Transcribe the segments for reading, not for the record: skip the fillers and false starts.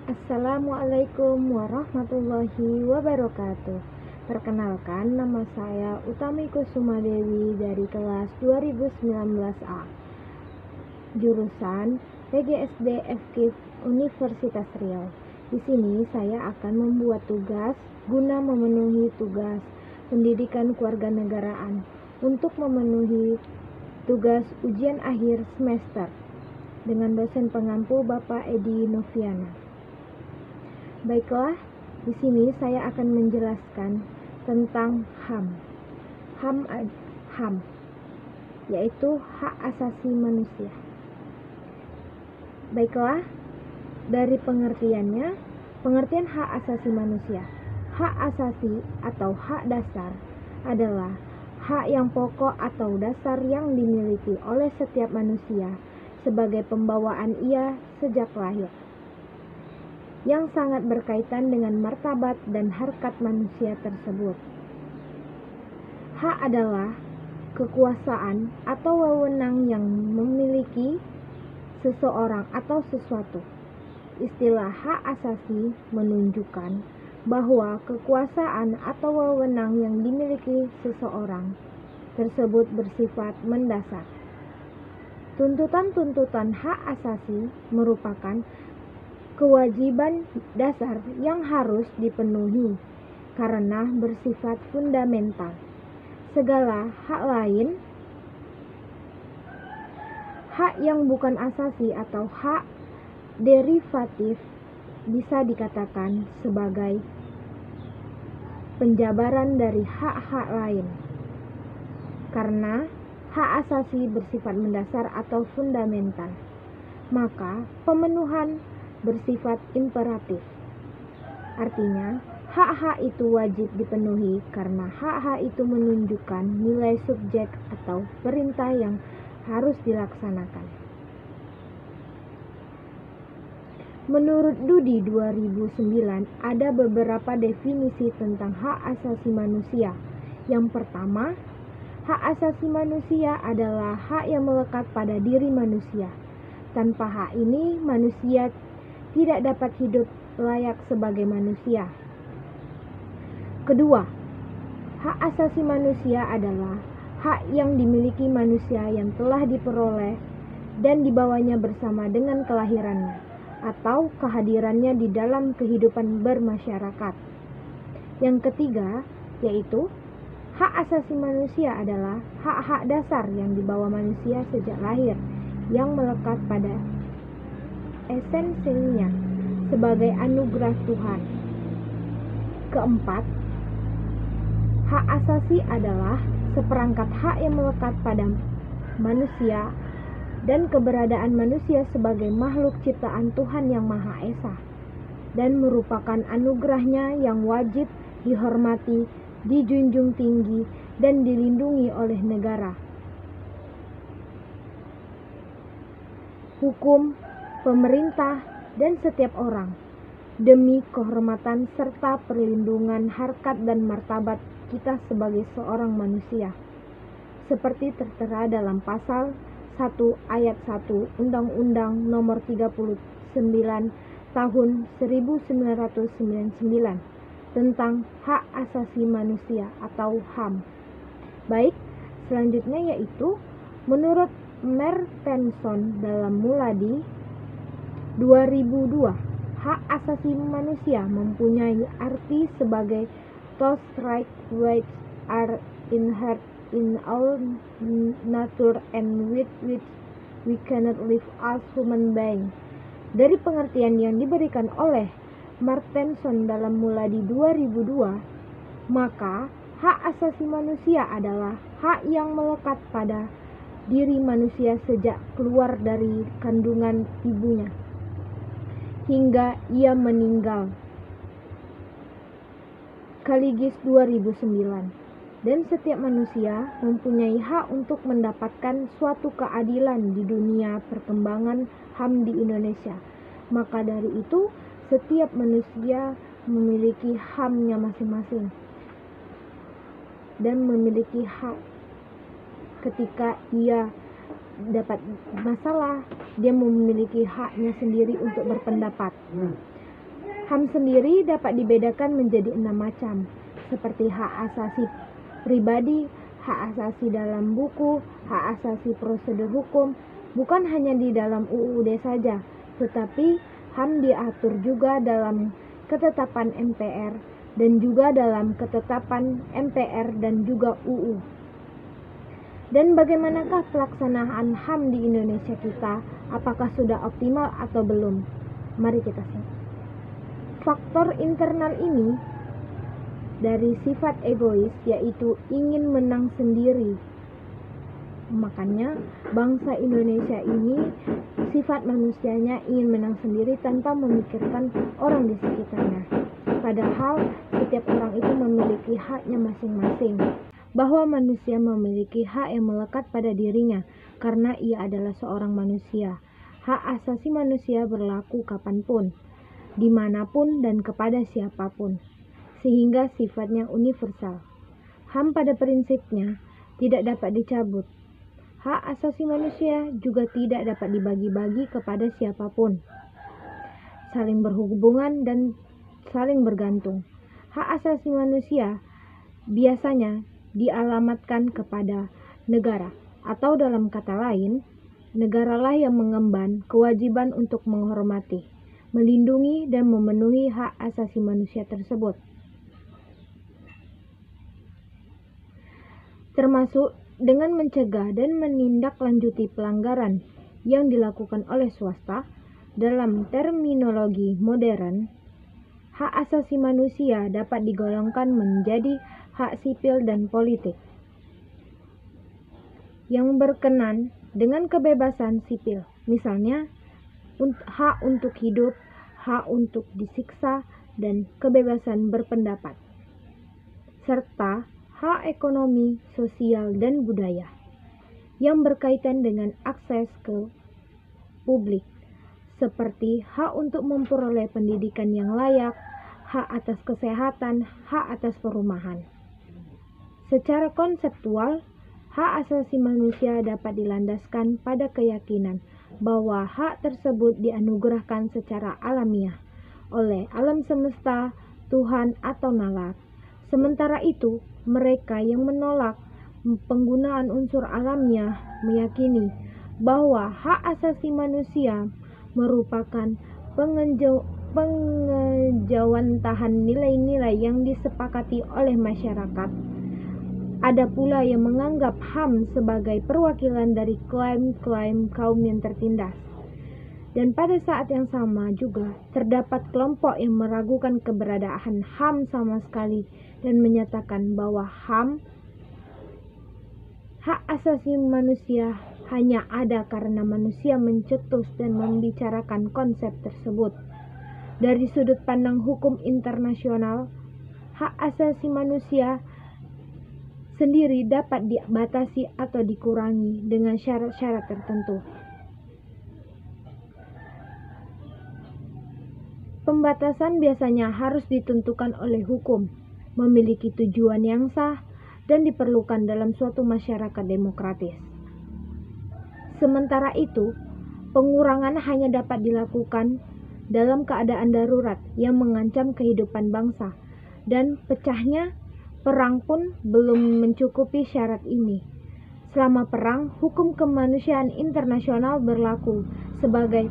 Assalamualaikum warahmatullahi wabarakatuh. Perkenalkan, nama saya Utami Kusuma Dewi dari kelas 2019A, jurusan PGSD FKIP Universitas Riau. Di sini saya akan membuat tugas guna memenuhi tugas pendidikan kewarganegaraan untuk memenuhi tugas ujian akhir semester dengan dosen pengampu Bapak Edi Noviana. Baiklah, di sini saya akan menjelaskan tentang HAM. HAM yaitu hak asasi manusia. Baiklah, dari pengertian hak asasi manusia. Hak asasi atau hak dasar adalah hak yang pokok atau dasar yang dimiliki oleh setiap manusia sebagai pembawaan ia sejak lahir, yang sangat berkaitan dengan martabat dan harkat manusia tersebut. Hak adalah kekuasaan atau wewenang yang memiliki seseorang atau sesuatu. Istilah hak asasi menunjukkan bahwa kekuasaan atau wewenang yang dimiliki seseorang tersebut bersifat mendasar. Tuntutan-tuntutan hak asasi merupakan kewajiban dasar yang harus dipenuhi karena bersifat fundamental. Segala hak lain, hak yang bukan asasi atau hak derivatif, bisa dikatakan sebagai penjabaran dari hak-hak lain. Karena hak asasi bersifat mendasar atau fundamental, maka pemenuhan bersifat imperatif. Artinya, hak-hak itu wajib dipenuhi karena hak-hak itu menunjukkan nilai subjek atau perintah yang harus dilaksanakan. Menurut Dudi 2009, ada beberapa definisi tentang hak asasi manusia. Yang pertama, hak asasi manusia adalah hak yang melekat pada diri manusia. Tanpa hak ini, manusia tidak dapat hidup layak sebagai manusia. Kedua, hak asasi manusia adalah hak yang dimiliki manusia yang telah diperoleh dan dibawanya bersama dengan kelahirannya atau kehadirannya di dalam kehidupan bermasyarakat. Yang ketiga, yaitu hak asasi manusia adalah hak-hak dasar yang dibawa manusia sejak lahir, yang melekat pada esensinya sebagai anugerah Tuhan. Keempat, hak asasi adalah seperangkat hak yang melekat pada manusia dan keberadaan manusia sebagai makhluk ciptaan Tuhan yang Maha Esa, dan merupakan anugerahnya yang wajib dihormati, dijunjung tinggi, dan dilindungi oleh negara, hukum, pemerintah, dan setiap orang, demi kehormatan serta perlindungan harkat dan martabat kita sebagai seorang manusia, seperti tertera dalam pasal 1 ayat 1 Undang-Undang Nomor 39 Tahun 1999 tentang Hak Asasi Manusia atau HAM. Baik, selanjutnya yaitu menurut Mertenson dalam Muladi 2002, hak asasi manusia mempunyai arti sebagai those rights which are inherent in our nature and with which we cannot live as human beings. Dari pengertian yang diberikan oleh Martenson dalam Muladi 2002, maka hak asasi manusia adalah hak yang melekat pada diri manusia sejak keluar dari kandungan ibunya hingga ia meninggal. Kaligis 2009. Dan setiap manusia mempunyai hak untuk mendapatkan suatu keadilan di dunia perkembangan HAM di Indonesia. Maka dari itu, setiap manusia memiliki HAM-nya masing-masing dan memiliki hak ketika ia dapat masalah, dia memiliki haknya sendiri untuk berpendapat. HAM sendiri dapat dibedakan menjadi 6 macam, seperti hak asasi pribadi, hak asasi dalam buku, hak asasi prosedur hukum. Bukan hanya di dalam UUD saja, tetapi HAM diatur juga dalam ketetapan MPR dan juga dalam ketetapan MPR dan juga UU. Dan bagaimanakah pelaksanaan HAM di Indonesia kita? Apakah sudah optimal atau belum? Mari kita simak. Faktor internal ini dari sifat egois, yaitu ingin menang sendiri. Makanya bangsa Indonesia ini sifat manusianya ingin menang sendiri tanpa memikirkan orang di sekitarnya. Padahal setiap orang itu memiliki haknya masing-masing. Bahwa manusia memiliki hak yang melekat pada dirinya karena ia adalah seorang manusia. Hak asasi manusia berlaku kapanpun, dimanapun dan kepada siapapun, sehingga sifatnya universal. HAM pada prinsipnya tidak dapat dicabut. Hak asasi manusia juga tidak dapat dibagi-bagi kepada siapapun. Saling berhubungan dan saling bergantung. Hak asasi manusia biasanya dialamatkan kepada negara, atau dalam kata lain, negaralah yang mengemban kewajiban untuk menghormati, melindungi dan memenuhi hak asasi manusia tersebut. Termasuk dengan mencegah dan menindaklanjuti pelanggaran yang dilakukan oleh swasta. Dalam terminologi modern, hak asasi manusia dapat digolongkan menjadi hak sipil dan politik yang berkenan dengan kebebasan sipil, misalnya hak untuk hidup, hak untuk disiksa, dan kebebasan berpendapat, serta hak ekonomi, sosial, dan budaya yang berkaitan dengan akses ke publik, seperti hak untuk memperoleh pendidikan yang layak, hak atas kesehatan, hak atas perumahan. Secara konseptual, hak asasi manusia dapat dilandaskan pada keyakinan bahwa hak tersebut dianugerahkan secara alamiah oleh alam semesta, Tuhan, atau nalar. Sementara itu, mereka yang menolak penggunaan unsur alamiah meyakini bahwa hak asasi manusia merupakan pengejawantahan nilai-nilai yang disepakati oleh masyarakat. Ada pula yang menganggap HAM sebagai perwakilan dari klaim-klaim kaum yang tertindas. Dan pada saat yang sama juga terdapat kelompok yang meragukan keberadaan HAM sama sekali dan menyatakan bahwa HAM, hak asasi manusia, hanya ada karena manusia mencetus dan membicarakan konsep tersebut. Dari sudut pandang hukum internasional, hak asasi manusia sendiri dapat dibatasi atau dikurangi dengan syarat-syarat tertentu. Pembatasan biasanya harus ditentukan oleh hukum, memiliki tujuan yang sah, dan diperlukan dalam suatu masyarakat demokratis. Sementara itu, pengurangan hanya dapat dilakukan dalam keadaan darurat yang mengancam kehidupan bangsa, dan pecahnya perang pun belum mencukupi syarat ini. Selama perang, hukum kemanusiaan internasional berlaku sebagai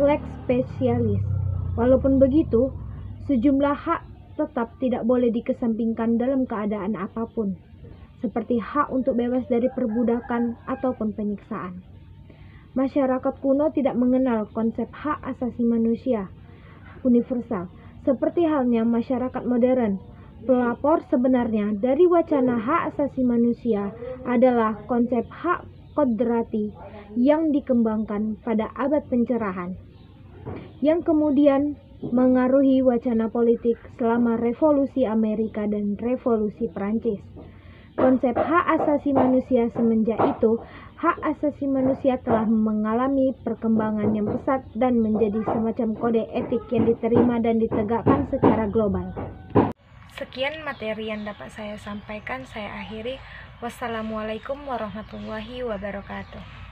lex specialis. Walaupun begitu, sejumlah hak tetap tidak boleh dikesampingkan dalam keadaan apapun, seperti hak untuk bebas dari perbudakan ataupun penyiksaan. Masyarakat kuno tidak mengenal konsep hak asasi manusia universal, seperti halnya masyarakat modern. Pelapor sebenarnya dari wacana hak asasi manusia adalah konsep hak kodrati yang dikembangkan pada abad pencerahan, yang kemudian mengaruhi wacana politik selama Revolusi Amerika dan Revolusi Prancis. Konsep hak asasi manusia semenjak itu, hak asasi manusia telah mengalami perkembangan yang pesat dan menjadi semacam kode etik yang diterima dan ditegakkan secara global. Sekian materi yang dapat saya sampaikan, saya akhiri. Wassalamualaikum warahmatullahi wabarakatuh.